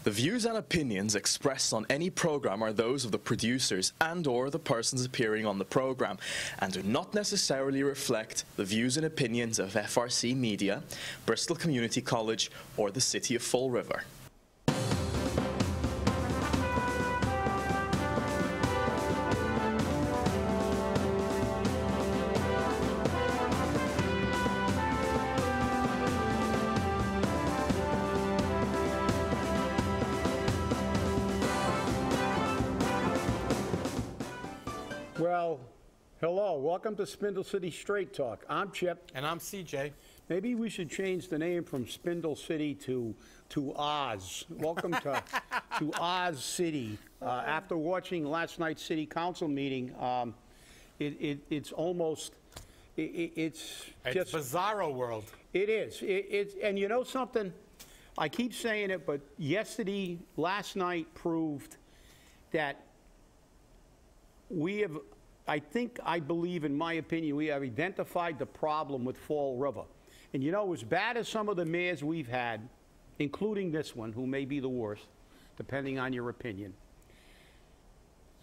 The views and opinions expressed on any program are those of the producers and/or the persons appearing on the program, and do not necessarily reflect the views and opinions of FRC Media, Bristol Community College, or the City of Fall River. Well, hello. Welcome to Spindle City Straight Talk. I'm Chip. And I'm CJ. Maybe we should change the name from Spindle City to Oz. Welcome to Oz City. After watching last night's City Council meeting, it's almost, it's just... bizarro world. It is. And you know something? I keep saying it, but last night proved that we have, I believe, in my opinion, we have identified the problem with Fall River. And you know, as bad as some of the mayors we've had, including this one, who may be the worst, depending on your opinion,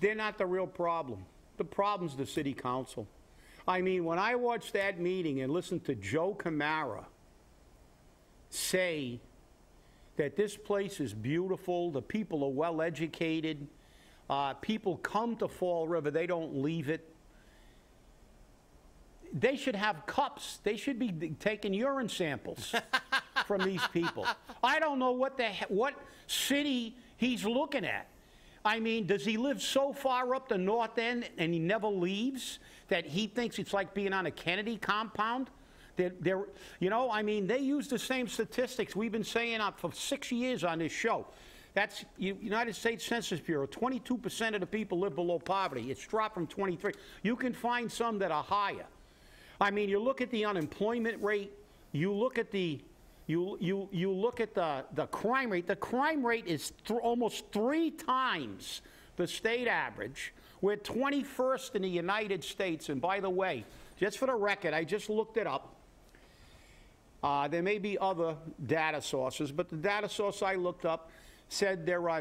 they're not the real problem. The problem's the City Council. I mean, when I watched that meeting and listened to Joe Camara say that this place is beautiful, the people are well educated, people come to Fall River, they don't leave it. They should have cups. They should be taking urine samples from these people. I don't know what city he's looking at. I mean, does he live so far up the north end and he never leaves that he thinks it's like being on a Kennedy compound? You know, I mean, they use the same statistics we've been saying for 6 years on this show. That's United States Census Bureau. 22% of the people live below poverty. It's dropped from 23. You can find some that are higher. I mean, you look at the unemployment rate. You look at the crime rate. The crime rate is almost 3 times the state average. We're 21st in the United States. And by the way, just for the record, I just looked it up. There may be other data sources, but the data source I looked up said there are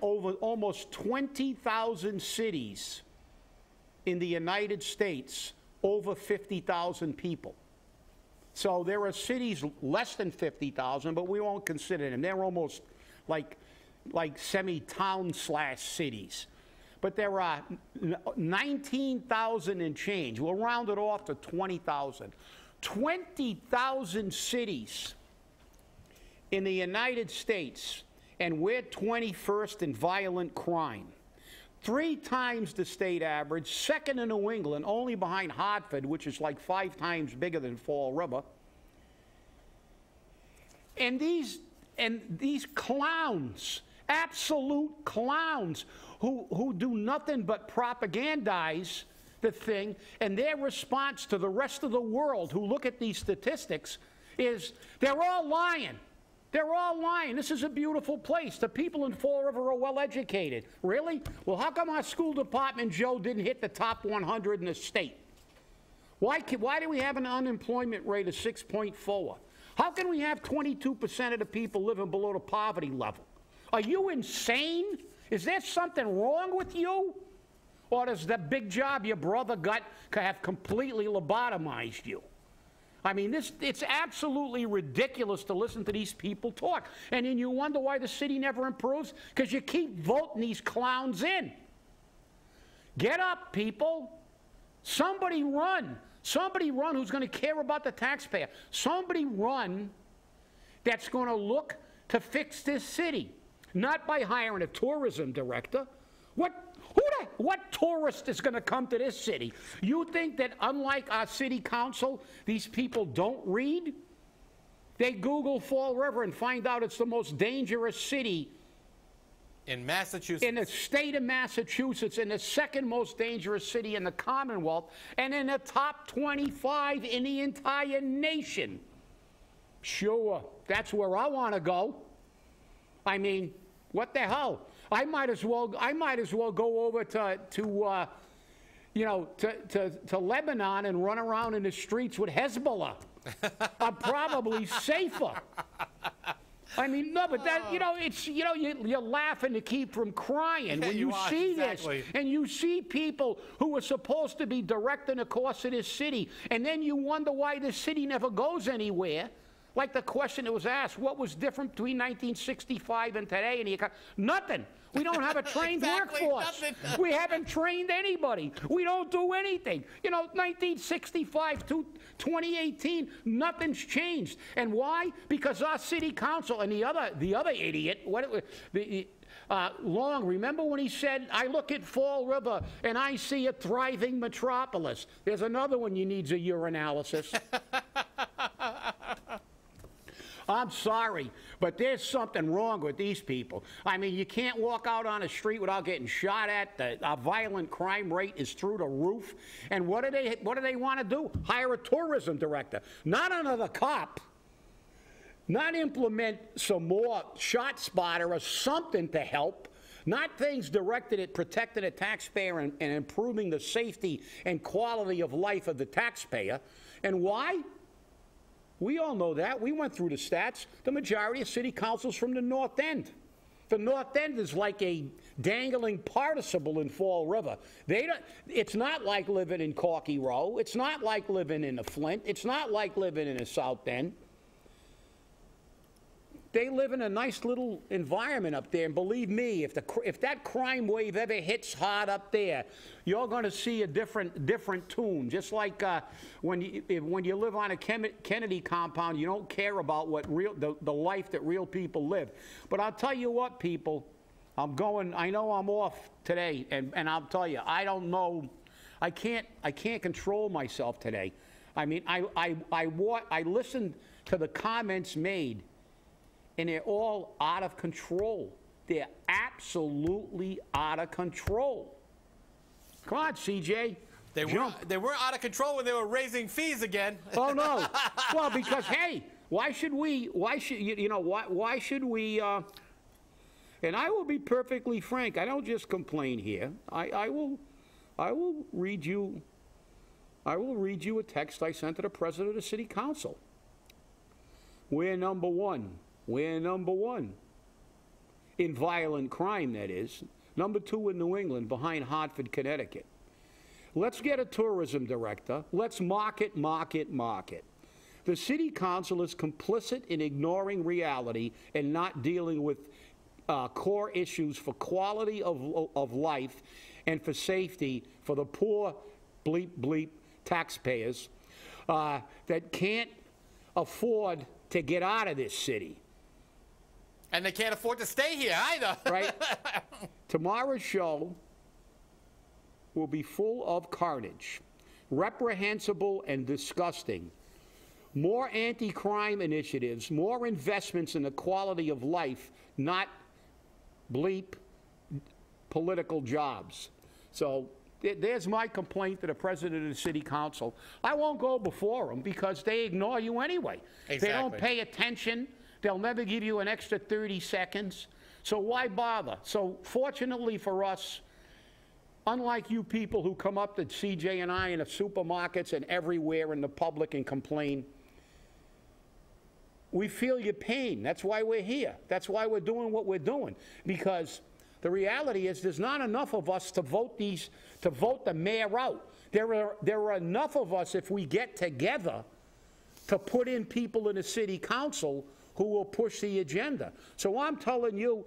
almost 20,000 cities in the United States over 50,000 people. So there are cities less than 50,000, but we won't consider them. They're almost like semi-town/cities. But there are 19,000 and change. We'll round it off to 20,000. 20,000 cities in the United States, and we're 21st in violent crime. 3 times the state average, second in New England, only behind Hartford, which is like 5 times bigger than Fall River. And these clowns, absolute clowns, who do nothing but propagandize the thing, and their response to the rest of the world who look at these statistics is, they're all lying. They're all lying. This is a beautiful place. The people in Fall River are well educated. Really? Well, how come our school department, Joe, didn't hit the top 100 in the state? Why do we have an unemployment rate of 6.4? How can we have 22% of the people living below the poverty level? Are you insane? Is there something wrong with you? Or does the big job your brother got have completely lobotomized you? I mean, it's absolutely ridiculous to listen to these people talk. And then you wonder why the city never improves? Because you keep voting these clowns in. Get up, people. Somebody run. Somebody run who's going to care about the taxpayer. Somebody run that's going to look to fix this city. Not by hiring a tourism director. What tourist is going to come to this city? You think that unlike our city council, these people don't read? They Google Fall River and find out it's the most dangerous city in Massachusetts. In the state of Massachusetts, and the second most dangerous city in the Commonwealth, and in the top 25 in the entire nation. Sure, that's where I want to go. I mean, what the hell? I might as well go over to Lebanon and run around in the streets with Hezbollah. I'm probably safer. I mean, no, but that, it's, you're laughing to keep from crying when you see exactly. this. And you see people who are supposed to be directing the course of this city, and then you wonder why this city never goes anywhere. Like the question that was asked, what was different between 1965 and today? And nothing. We don't have a trained workforce. We haven't trained anybody. We don't do anything. 1965 to 2018, nothing's changed. And why? Because our city council and the other idiot, Long, remember when he said, I look at Fall River and I see a thriving metropolis. There's another one you needs a urinalysis. I'm sorry, but there's something wrong with these people. I mean, you can't walk out on a street without getting shot at. Our violent crime rate is through the roof. And what do they want to do? Hire a tourism director, not another cop. Not implement some more shot spotter or something to help. Not things directed at protecting the taxpayer and improving the safety and quality of life of the taxpayer. And why? We all know that. We went through the stats. The majority of city councils from the North End. The North End is like a dangling participle in Fall River. It's not like living in Corky Row. It's not like living in the Flint. It's not like living in the South End. They live in a nice little environment up there, and believe me, if that crime wave ever hits hard up there, you're going to see a different tune. Just like when you live on a Kennedy compound, you don't care about what the life that real people live. But I'll tell you what, people, I know I'm off today, and I'll tell you, I don't know, I can't control myself today. I mean, I listened to the comments made. And they're all out of control. They're absolutely out of control. Come on, CJ. They were out of control when they were raising fees again. Oh, no. Well, because, hey, why should we, and I will be perfectly frank. I don't just complain here. I will read you a text I sent to the president of the city council. We're number one. We're number one in violent crime, that is. Number two in New England, behind Hartford, Connecticut. Let's get a tourism director. Let's market, market, market. The city council is complicit in ignoring reality and not dealing with core issues for quality of life and for safety for the poor, bleep, bleep taxpayers that can't afford to get out of this city. And they can't afford to stay here either. Right? Tomorrow's show will be full of carnage, reprehensible and disgusting. More anti-crime initiatives, more investments in the quality of life, not bleep political jobs. So there's my complaint to the president of the city council. I won't go before them because they ignore you anyway. Exactly. They don't pay attention. They'll never give you an extra 30 seconds. So why bother? So fortunately for us, unlike you people who come up to CJ and I in the supermarkets and everywhere in the public and complain, we feel your pain. That's why we're here. That's why we're doing what we're doing. Because the reality is there's not enough of us to vote the mayor out. There are enough of us, if we get together, to put in people in the city council who will push the agenda. So I'm telling you,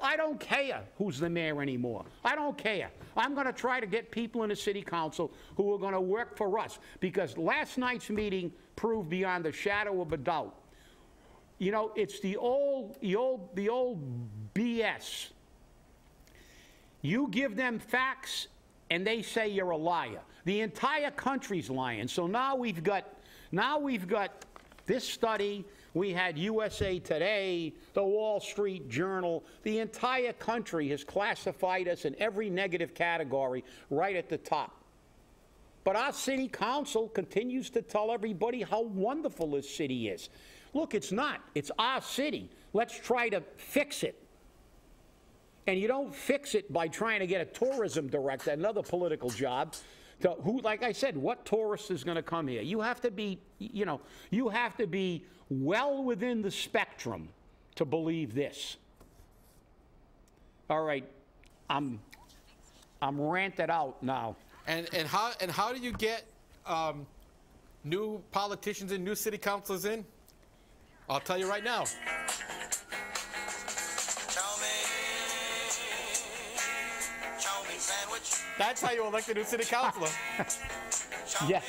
I don't care who's the mayor anymore. I don't care. I'm going to try to get people in the city council who are going to work for us, because last night's meeting proved beyond a shadow of a doubt. It's the old BS. You give them facts and they say you're a liar. The entire country's lying. So now we've got this study. We had USA Today, the Wall Street Journal. The entire country has classified us in every negative category right at the top. But our city council continues to tell everybody how wonderful this city is. Look, it's not. It's our city. Let's try to fix it. And you don't fix it by trying to get a tourism director, another political job, who, like I said, what tourist is going to come here? You have to be, you have to be well within the spectrum to believe this. All right, I'm ranted out now. And how do you get new politicians and new city councilors in? I'll tell you right now. That's how you elect a new city councilor. Yeah.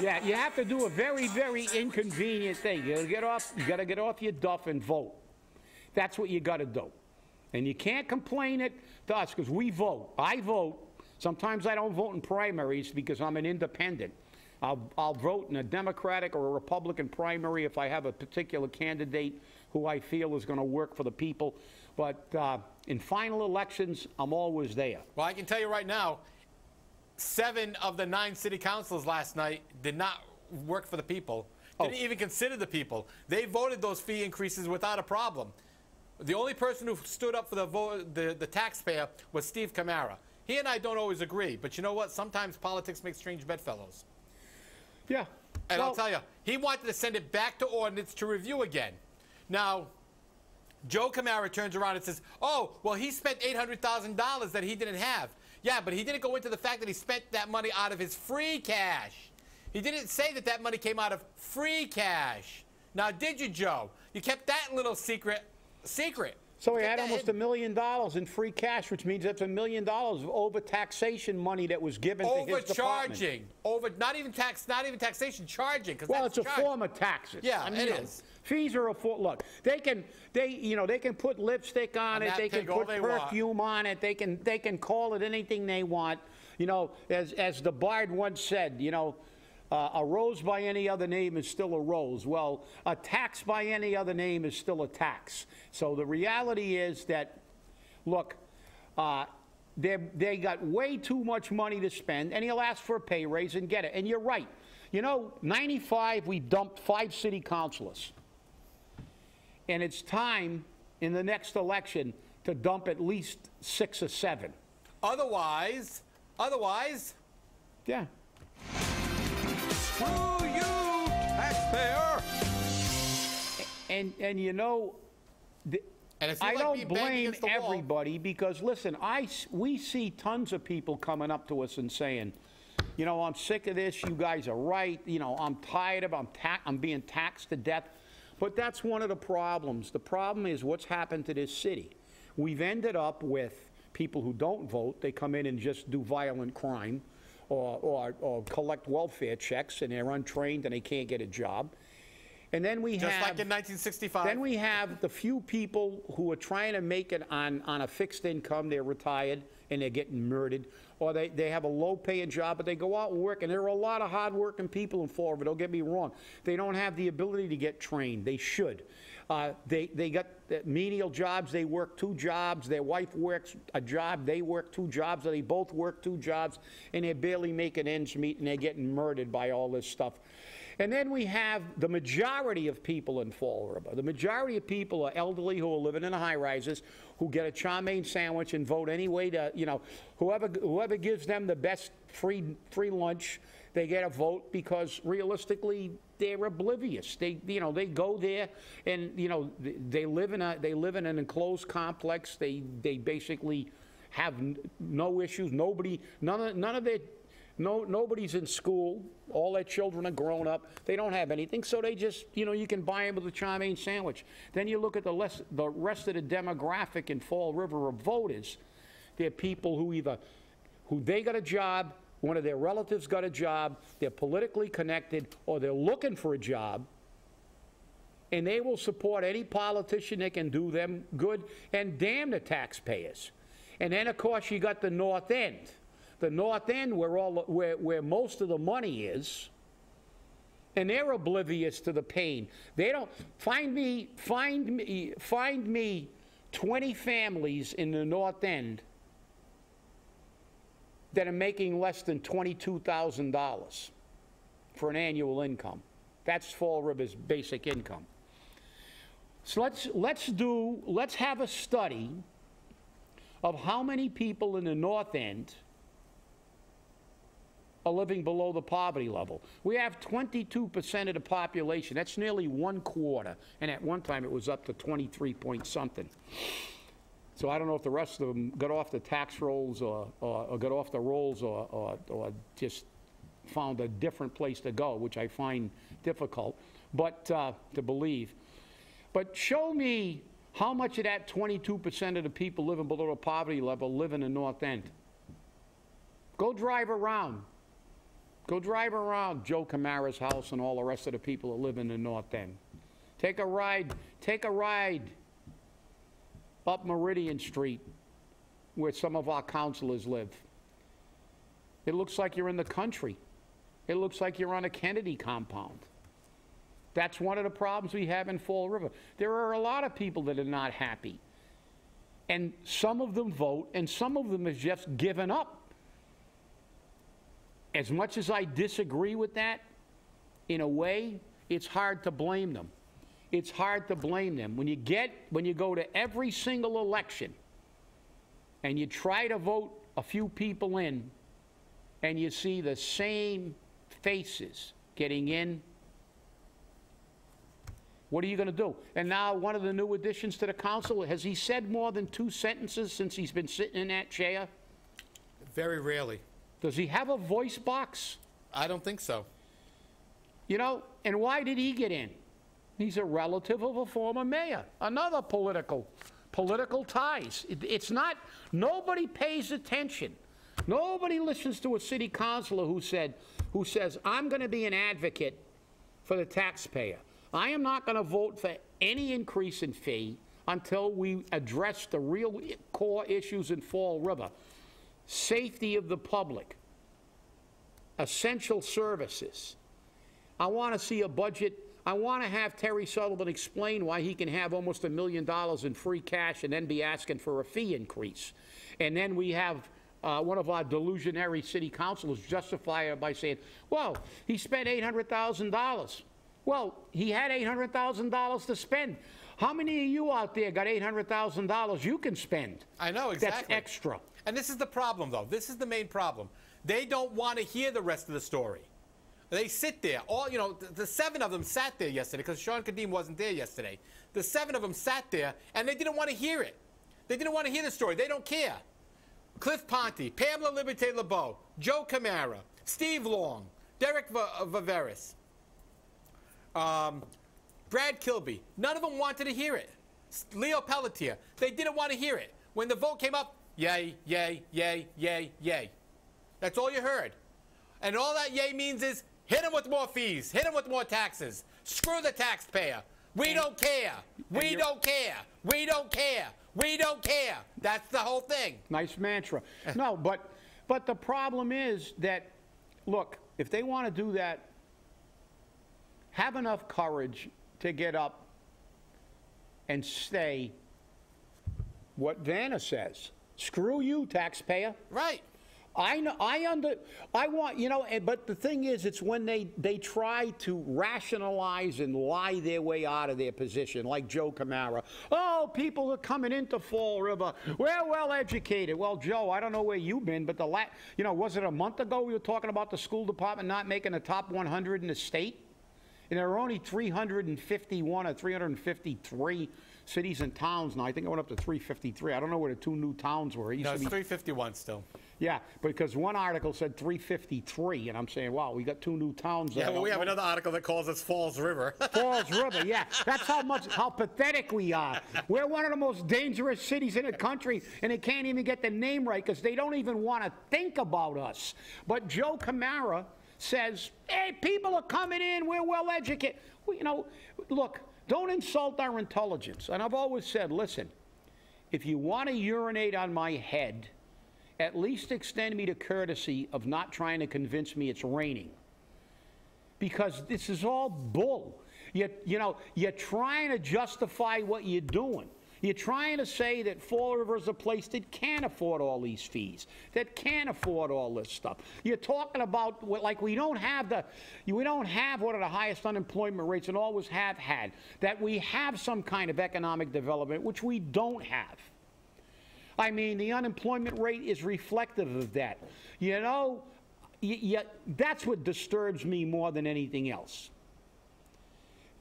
Yeah, you have to do a very, very inconvenient thing. You gotta get off your duff and vote. That's what you gotta do. And you can't complain it to us, because we vote. I vote. Sometimes I don't vote in primaries because I'm an independent. I'll vote in a Democratic or a Republican primary if I have a particular candidate who I feel is going to work for the people. But in final elections, I'm always there. Well, I can tell you right now, 7 of the 9 city councilors last night did not work for the people, didn't even consider the people. They voted those fee increases without a problem. The only person who stood up for the taxpayer was Steve Camara. He and I don't always agree, but you know what? Sometimes politics makes strange bedfellows. Yeah. And I'll tell you, he wanted to send it back to ordinance to review again. Now, Joe Camara turns around and says, oh, well, he spent $800,000 that he didn't have. Yeah, but he didn't go into the fact that he spent that money out of his free cash. He didn't say that that money came out of free cash. Now, did you, Joe? You kept that little secret. So he had almost $1 million in free cash, which means that's $1 million of over-taxation money that was given to his department. Not even taxation, charging. Well, it's a form of taxes. Yeah, I mean, it is. Fees are a form. Look, they can put lipstick on it. They can put perfume on it. They can call it anything they want. You know, as the Bard once said, you know, a rose by any other name is still a rose. Well, a tax by any other name is still a tax. So the reality is that, look, they got way too much money to spend, and he'll ask for a pay raise and get it. And you're right. You know, 95, we dumped 5 city councilors. And it's time in the next election to dump at least 6 or 7. Otherwise, yeah. Screw you, taxpayer! And you know, I don't blame everybody because, listen, we see tons of people coming up to us and saying, you know, I'm sick of this, you guys are right, you know, I'm tired of I'm being taxed to death. But that's one of the problems. The problem is what's happened to this city. We've ended up with people who don't vote. They come in and just do violent crime or collect welfare checks, and they're untrained and they can't get a job. And then we just like in 1965. Then we have the few people who are trying to make it on a fixed income. They're retired and they're getting murdered, or they have a low-paying job, but they go out and work. And there are a lot of hard-working people in Fall River. Don't get me wrong. They don't have the ability to get trained. They should. They got menial jobs. They work 2 jobs. Their wife works a job. They work 2 jobs, or they both work 2 jobs, and they're barely making ends meet, and they're getting murdered by all this stuff. And then we have the majority of people in Fall River. The majority of people are elderly who are living in the high-rises, who get a chow mein sandwich and vote any way to, you know, whoever gives them the best free lunch, they get a vote because realistically they're oblivious. They go there and, you know, they live in an enclosed complex. They basically have no issues. Nobody's in school. All their children are grown up. They don't have anything, so they just, you know, you can buy them with a chow mein sandwich. Then you look at the rest of the demographic in Fall River of voters. They're people who they got a job, one of their relatives got a job, they're politically connected, or they're looking for a job, and they will support any politician that can do them good, and damn the taxpayers. And then, of course, you got the North End. The North End, where most of the money is, and they're oblivious to the pain. They don't find me 20 families in the North End that are making less than $22,000 for an annual income. That's Fall River's basic income. So let's have a study of how many people in the North End are living below the poverty level. We have 22% of the population. That's nearly 1/4. And at one time, it was up to 23 point something. So I don't know if the rest of them got off the tax rolls or got off the rolls or just found a different place to go, which I find difficult but to believe. But show me how much of that 22% of the people living below the poverty level live in the North End. Go drive around. Go drive around Joe Camara's house and all the rest of the people that live in the North End. Take a ride up Meridian Street where some of our councilors live. It looks like you're in the country. It looks like you're on a Kennedy compound. That's one of the problems we have in Fall River. There are a lot of people that are not happy. And some of them vote, and some of them have just given up. As much as I disagree with that, in a way, it's hard to blame them. It's hard to blame them. When you go to every single election and you try to vote a few people in and you see the same faces getting in, what are you going to do? And now one of the new additions to the council, has he said more than 2 sentences since he's been sitting in that chair? Very rarely. Does he have a voice box? I don't think so. You know, and why did he get in? He's a relative of a former mayor. Another political ties. It's not, nobody pays attention. Nobody listens to a city councilor who says, I'm going to be an advocate for the taxpayer. I am not going to vote for any increase in fee until we address the real core issues in Fall River. Safety of the public, essential services. I want to see a budget. I want to have Terry Sullivan explain why he can have almost $1 million in free cash and then be asking for a fee increase. And then we have one of our delusionary city councilors justify it by saying, well, he spent $800,000. Well, he had $800,000 to spend. How many of you out there got $800,000 you can spend? I know, exactly. That's extra. And this is the problem, though. This is the main problem. They don't want to hear the rest of the story. They sit there. All, you know, the 7 of them sat there yesterday because Sean Kadim wasn't there yesterday. The 7 of them sat there, and they didn't want to hear it. They didn't want to hear the story. They don't care. Cliff Ponte, Pamela Liberté LeBeau, Joe Camara, Steve Long, Derek Viveris, Brad Kilby. None of them wanted to hear it. Leo Pelletier. They didn't want to hear it. When the vote came up, yay, yay, yay, yay, yay. That's all you heard. And all that yay means is hit them with more fees. Hit them with more taxes. Screw the taxpayer. We don't care. We don't care. We don't care. We don't care. That's the whole thing. Nice mantra. No, but the problem is that, look, if they want to do that, have enough courage to get up and say what Vanna says. Screw you, taxpayer. Right. I know, I want, you know, but the thing is, it's when they try to rationalize and lie their way out of their position, like Joe Camara. Oh, people are coming into Fall River. We're well educated. Well, Joe, I don't know where you've been, but you know, was it a month ago we were talking about the school department not making the top 100 in the state? And there are only 351 or 353 cities and towns now. I think it went up to 353. I don't know where the 2 new towns were. No, it's 351 still. Yeah, because one article said 353, and I'm saying, wow, we got 2 new towns. Yeah, well, we have another article that calls us Falls River. Falls River, yeah. That's how pathetic we are. We're one of the most dangerous cities in the country, and they can't even get the name right because they don't even want to think about us. But Joe Camara says, hey, people are coming in, we're well educated. Well, you know, look, don't insult our intelligence. And I've always said, listen, if you want to urinate on my head, at least extend me the courtesy of not trying to convince me it's raining. Because this is all bull. You know, you're trying to justify what you're doing. You're trying to say that Fall River is a place that can't afford all these fees, that can't afford all this stuff. You're talking about, like, we don't have one of the highest unemployment rates and always have had, that we have some kind of economic development, which we don't have. I mean, the unemployment rate is reflective of that. You know, that's what disturbs me more than anything else.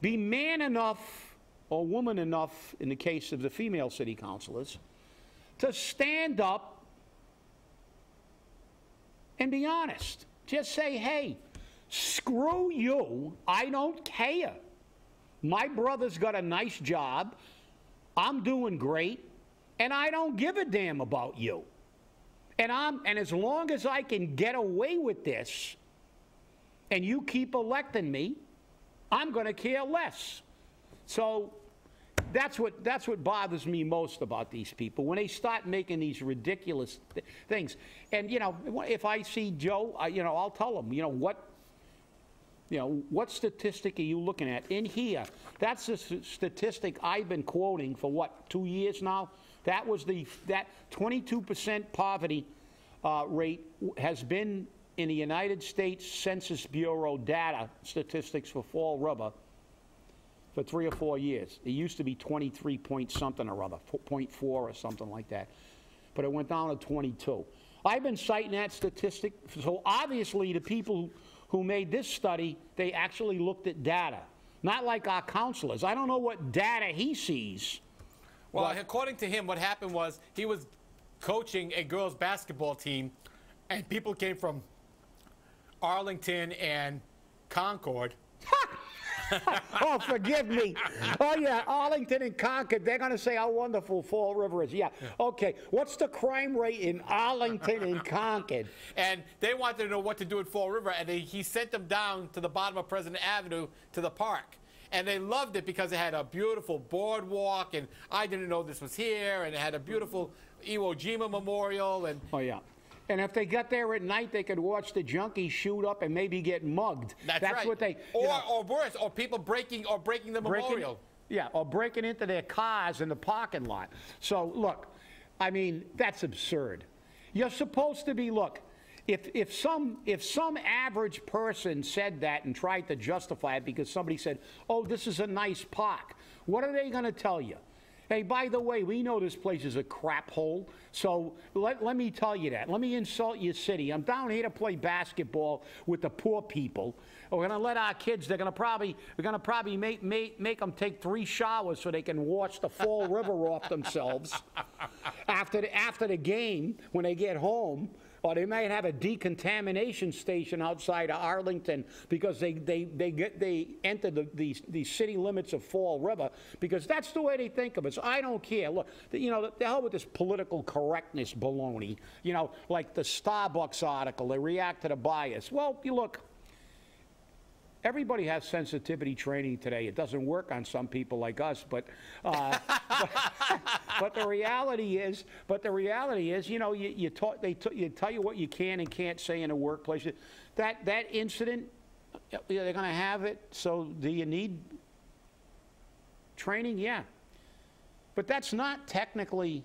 Be man enough or woman enough, in the case of the female city councilors, to stand up and be honest. Just say, hey, screw you, I don't care. My brother's got a nice job, I'm doing great, and I don't give a damn about you. And as long as I can get away with this, and you keep electing me, I'm going to care less. So that's what bothers me most about these people, when they start making these ridiculous things. And, you know, if I see Joe, I'll tell him, what statistic are you looking at? In here, that's the statistic I've been quoting for, what, 2 years now? That was that 22% poverty rate has been in the United States Census Bureau data statistics for Fall River for 3 or 4 years. It used to be 23 point something or other, 0.4 or something like that. But it went down to 22. I've been citing that statistic. So obviously the people who made this study, they actually looked at data. Not like our counselors. I don't know what data he sees. Well, according to him, what happened was he was coaching a girls' basketball team, and people came from Arlington and Concord. Oh, forgive me. Oh, yeah, Arlington and Concord, they're going to say how wonderful Fall River is. Yeah, okay. What's the crime rate in Arlington and Concord? And they wanted to know what to do at Fall River, and he sent them down to the bottom of President Avenue to the park. And they loved it because it had a beautiful boardwalk, and I didn't know this was here, and it had a beautiful Iwo Jima memorial. And oh, yeah. And if they got there at night, they could watch the junkies shoot up and maybe get mugged. That's right. What they, or worse, or people breaking the memorial. Yeah, or breaking into their cars in the parking lot. So, look, I mean, that's absurd. You're supposed to be, look, if some average person said that and tried to justify it because somebody said, oh, this is a nice park, what are they going to tell you? Hey, by the way, we know this place is a crap hole, so let me tell you that. Let me insult your city. I'm down here to play basketball with the poor people. We're going to let our kids, we're going to probably make them take 3 showers so they can wash the Fall River off themselves after the game when they get home. Or they might have a decontamination station outside of Arlington because they enter the city limits of Fall River, because that's the way they think of it. So I don't care. Look, the hell with this political correctness baloney. Like the Starbucks article, they react to the bias. Well, you look, everybody has sensitivity training today. It doesn't work on some people like us, but but the reality is, they tell you what you can and can't say in a workplace. That incident, they're going to have it. So do you need training? Yeah, but that's not technically.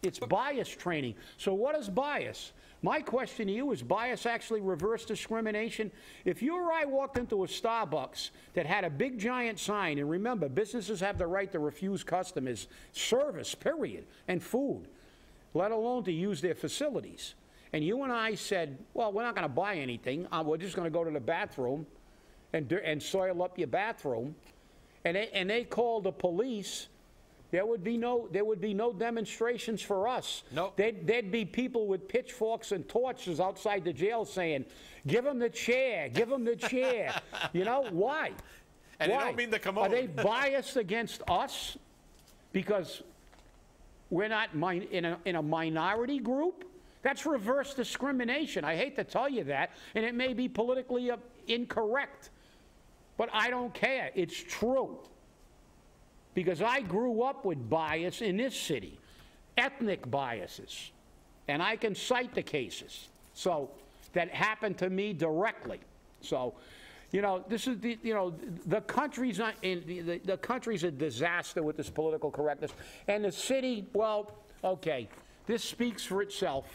It's bias training. So what is bias? My question to you, is bias actually reverse discrimination? If you or I walked into a Starbucks that had a big giant sign, and remember, businesses have the right to refuse customers service, period, and food, let alone to use their facilities. And you and I said, well, we're not going to buy anything. We're just going to go to the bathroom and soil up your bathroom. And they called the police. There would be no demonstrations for us. Nope. There'd be people with pitchforks and torches outside the jail saying, "Give him the chair, give him the chair." Why? And why? they don't mean the commode. Are they biased against us because we're not in a minority group? That's reverse discrimination. I hate to tell you that, and it may be politically incorrect, but I don't care. It's true. Because I grew up with bias in this city, ethnic biases, and I can cite the cases. So that happened to me directly. So, this is the country's not in the country's a disaster with this political correctness, and the city. Well, okay, this speaks for itself.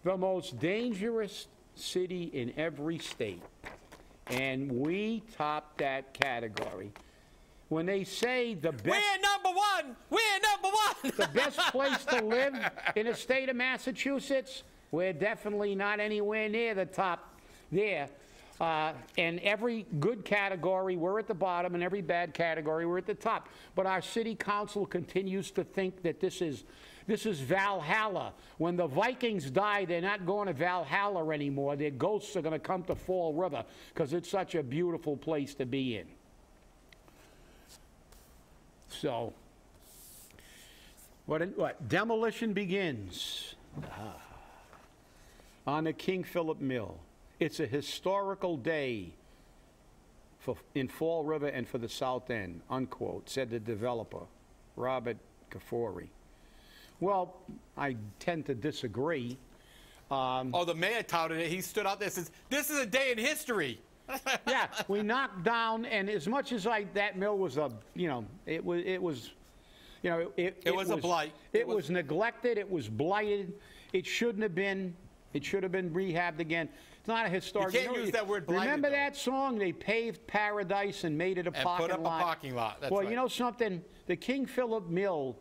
The most dangerous city in every state. And we top that category. when they say the best... We're number one! We're number one! The best place to live in the state of Massachusetts, we're definitely not anywhere near the top there. And every good category, we're at the bottom, and every bad category, we're at the top. But our city council continues to think that this is Valhalla. When the Vikings die, they're not going to Valhalla anymore. Their ghosts are going to come to Fall River because it's such a beautiful place to be in. So, what? Demolition begins on the King Philip Mill. It's a historical day in Fall River and for the South End, unquote, said the developer, Robert Kafori. Well, I tend to disagree. Oh, the mayor touted it. He stood out there and says, this is a day in history. Yeah, we knocked down, and as much as that mill was a, it was a blight. It was neglected. It was blighted. It shouldn't have been. It should have been rehabbed again. It's not a historic. You can't use that word blighted. Remember though. that song? They paved paradise and made it a parking lot. And put up a parking lot. That's well, right. you know something? The King Philip Mill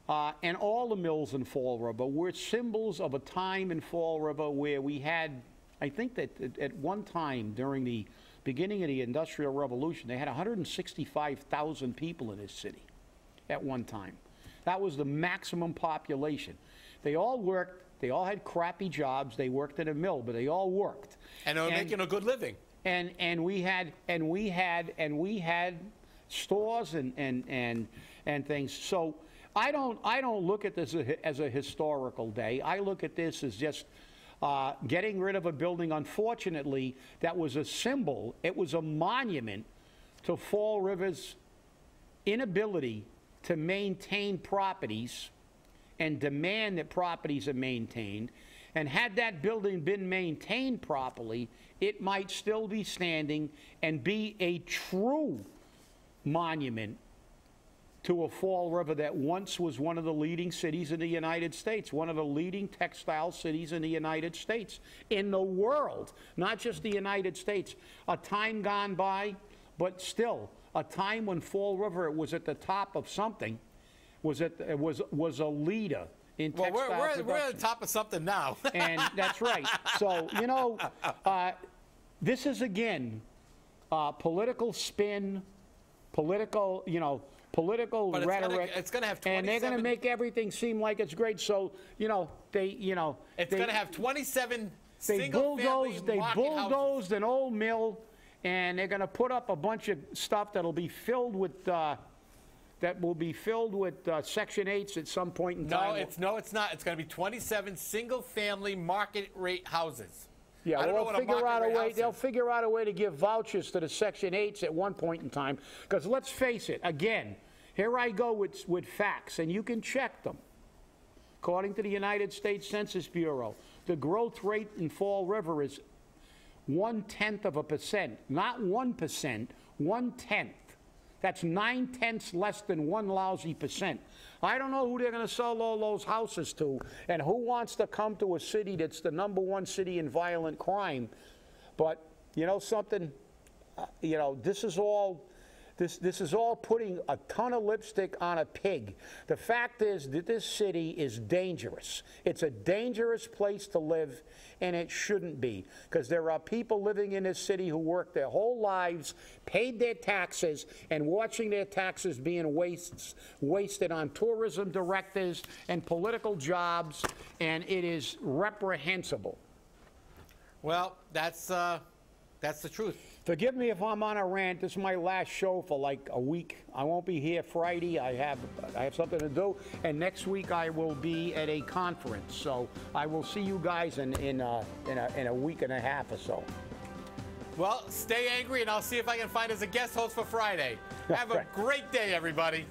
and all the mills in Fall River were symbols of a time in Fall River where we had. I think that at one time during the beginning of the Industrial Revolution, they had 165,000 people in this city at one time. That was the maximum population. They all worked. They all had crappy jobs. They worked in a mill, but they all worked. And they were making a good living. And we had stores and things. So I don't look at this as a historical day. I look at this as just getting rid of a building, unfortunately, that was a symbol. It was a monument to Fall River's inability to maintain properties and demand that properties are maintained. And had that building been maintained properly, it might still be standing and be a true monument to a Fall River that once was one of the leading cities in the United States, one of the leading textile cities in the United States, in the world, not just the United States. A time gone by, but still, a time when Fall River was at the top of something, was a leader in textile production. We're at the top of something now. And that's right. So, this is, again, political spin, political But rhetoric. It's going to have 27. And they're going to make everything seem like it's great. So, it's going to have 27 They bulldozed an old mill, and they're going to put up a bunch of stuff that'll be filled with Section 8s at some point in time. No, it's not. It's going to be 27 single-family market rate houses. Yeah, they'll figure out a way to give vouchers to the Section 8s at one point in time. Because let's face it, again, here I go with facts, and you can check them. According to the United States Census Bureau, the growth rate in Fall River is 0.1%, not 1%, 1/10. That's 9/10 less than 1 lousy percent. I don't know who they're going to sell all those houses to and who wants to come to a city that's the #1 city in violent crime. But you know something? This is all putting a ton of lipstick on a pig. The fact is that this city is dangerous. It's a dangerous place to live, and it shouldn't be, because there are people living in this city who worked their whole lives, paid their taxes, and watching their taxes being wasted on tourism directors and political jobs, and it is reprehensible. Well, that's the truth. Forgive me if I'm on a rant. This is my last show for like a week. I won't be here Friday. I have something to do, and next week I will be at a conference. So I will see you guys in a week and a half or so. Well, stay angry, and I'll see if I can find us a guest host for Friday. Have a great day, everybody.